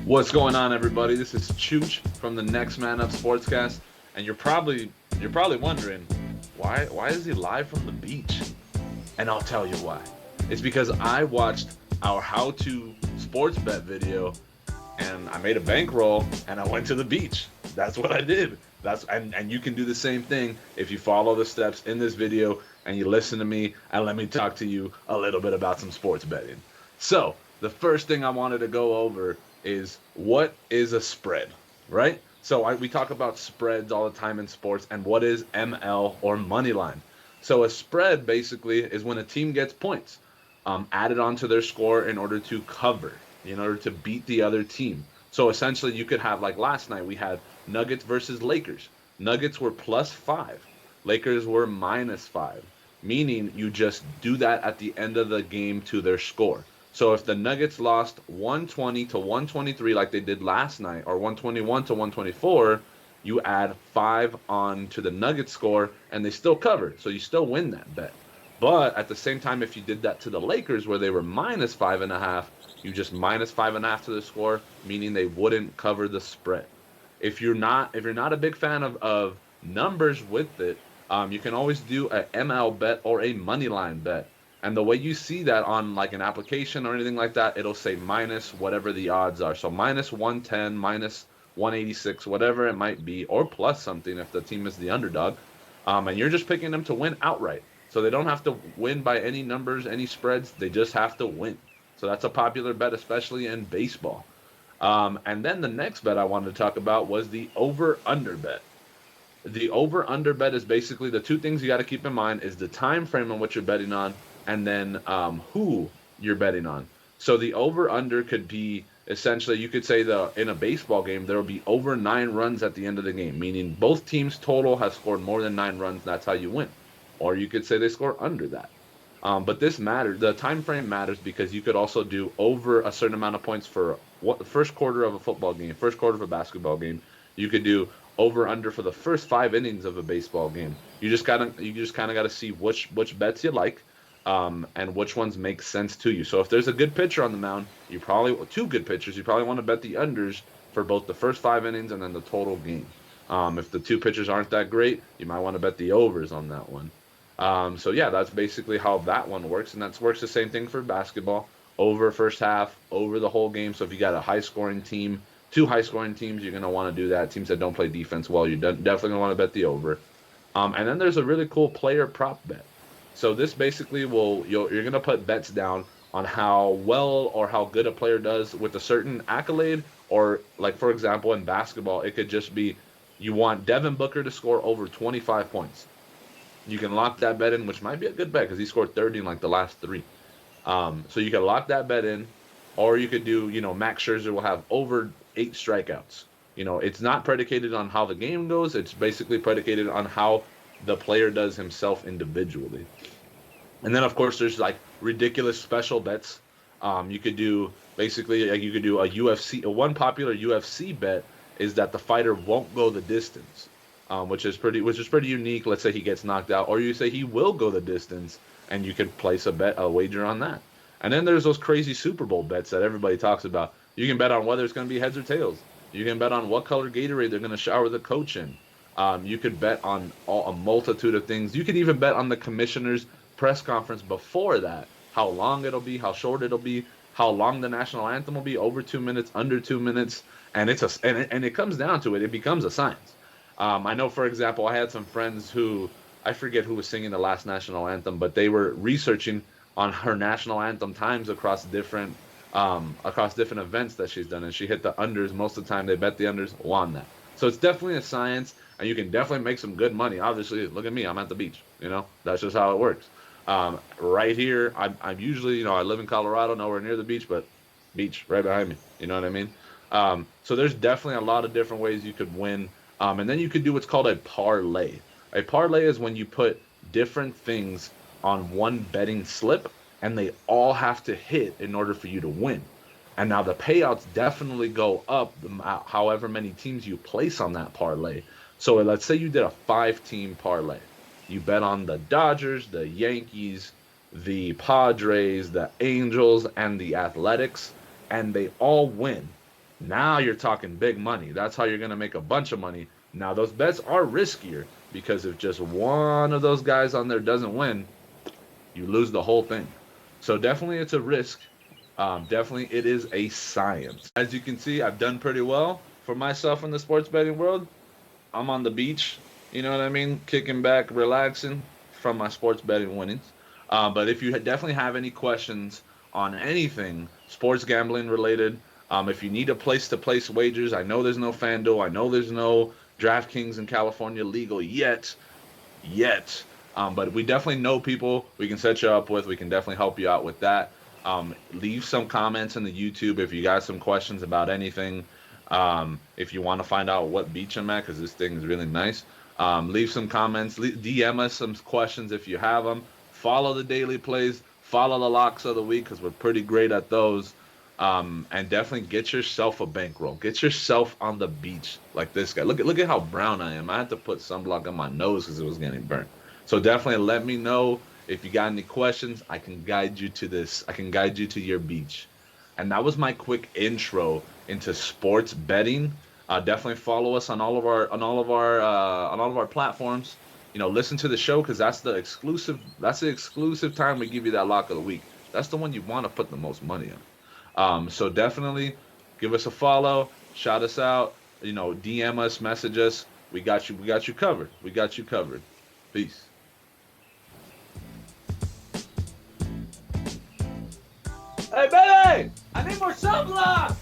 What's going on, everybody? This is Chooch from the Next Man Up Sportscast, and you're probably wondering why is he live from the beach? And I'll tell you why. It's because I watched our how-to sports bet video, and I made a bankroll, and I went to the beach. That's what I did. And you can do the same thing if you follow the steps in this video and you listen to me and let me talk to you a little bit about some sports betting. So, the first thing I wanted to go over is what is a spread, right? So we talk about spreads all the time in sports, and what is ML or money line? So a spread basically is when a team gets points added onto their score in order to cover, in order to beat the other team. So essentially, you could have, like last night, we had Nuggets versus Lakers. Nuggets were +5, Lakers were -5, meaning you just do that at the end of the game to their score. So if the Nuggets lost 120 to 123 like they did last night, or 121 to 124, you add 5 on to the Nuggets score and they still cover. So you still win that bet. But at the same time, if you did that to the Lakers where they were -5.5, you just -5.5 to the score, meaning they wouldn't cover the spread. If you're not a big fan of numbers with it, you can always do a ML bet or a money line bet. And the way you see that on like an application or anything like that, it'll say minus whatever the odds are. So -110, -186, whatever it might be, or plus something if the team is the underdog. And you're just picking them to win outright. So they don't have to win by any numbers, any spreads. They just have to win. So that's a popular bet, especially in baseball. And then the next bet I wanted to talk about was the over-under bet. The over-under bet is basically the two things you got to keep in mind is the time frame on what you're betting on, and then who you're betting on. So the over-under could be essentially, you could say in a baseball game there will be over 9 runs at the end of the game, meaning both teams total have scored more than 9 runs. That's how you win. Or you could say they score under that. But this matters. The time frame matters because you could also do over a certain amount of points for what the first quarter of a football game, first quarter of a basketball game. You could do over under for the first 5 innings of a baseball game. You just kind of got to see which bets you like, and which ones make sense to you. So if there's a good pitcher on the mound, you probably two good pitchers, you probably want to bet the unders for both the first 5 innings and then the total game. If the two pitchers aren't that great, you might want to bet the overs on that one. So yeah, that's basically how that one works, and that works the same thing for basketball. Over first half, over the whole game. So if you got a high scoring team, two high scoring teams, you're gonna want to do that. Teams that don't play defense well, you're definitely gonna want to bet the over. And then there's a really cool player prop bet. So this basically you're gonna put bets down on how well or how good a player does with a certain accolade, or like for example in basketball, it could just be you want Devin Booker to score over 25 points. You can lock that bet in, which might be a good bet because he scored 30 in like the last three. So you can lock that bet in, or you could do, Max Scherzer will have over 8 strikeouts. It's not predicated on how the game goes. It's basically predicated on how the player does himself individually. And then of course there's like ridiculous special bets. You could do basically like you could do a UFC. One popular UFC bet is that the fighter won't go the distance, which is pretty unique. Let's say he gets knocked out, or you say he will go the distance, and you could place a wager on that. And then there's those crazy Super Bowl bets that everybody talks about. You can bet on whether it's going to be heads or tails. You can bet on what color Gatorade they're going to shower the coach in. You could bet on a multitude of things. You could even bet on the commissioner's press conference before that, how long it'll be, how short it'll be, how long the national anthem will be, over 2 minutes, under 2 minutes, and it comes down to it. It becomes a science. I know, for example, I had some friends who I forget who was singing the last national anthem, but they were researching on her national anthem times across different events that she's done, and she hit the unders most of the time. They bet the unders, won that. So it's definitely a science, and you can definitely make some good money. Obviously, look at me, I'm at the beach. That's just how it works. Right here, I'm usually, I live in Colorado, nowhere near the beach, but beach right behind me. You know what I mean? So there's definitely a lot of different ways you could win. And then you could do what's called a parlay. A parlay is when you put different things on one betting slip, and they all have to hit in order for you to win. And now the payouts definitely go up however many teams you place on that parlay. So let's say you did a 5-team parlay. You bet on the Dodgers, the Yankees, the Padres, the Angels, and the Athletics, and they all win. Now you're talking big money. That's how you're going to make a bunch of money. Now those bets are riskier because if just one of those guys on there doesn't win, you lose the whole thing. So definitely it's a risk. Definitely it is a science. As you can see, I've done pretty well for myself in the sports betting world. I'm on the beach, you know what I mean? Kicking back, relaxing from my sports betting winnings. But if you definitely have any questions on anything sports gambling related, if you need a place to place wagers, I know there's no FanDuel, I know there's no DraftKings in California legal yet. But we definitely know people we can set you up with. We can definitely help you out with that. Leave some comments in the YouTube if you got some questions about anything. If you want to find out what beach I'm at, because this thing is really nice, leave some comments. DM us some questions if you have them. Follow the daily plays. Follow the locks of the week because we're pretty great at those. And definitely get yourself a bankroll. Get yourself on the beach like this guy. Look at how brown I am. I had to put sunblock on my nose because it was getting burnt. So definitely let me know if you got any questions. I can guide you to this. I can guide you to your beach. And that was my quick intro into sports betting. Definitely follow us on all of our platforms. Listen to the show because that's the exclusive time we give you that lock of the week. That's the one you want to put the most money on. So definitely give us a follow, shout us out, DM us, message us. We got you. We got you covered. We got you covered. Peace. Hey, baby! I need more sunblock!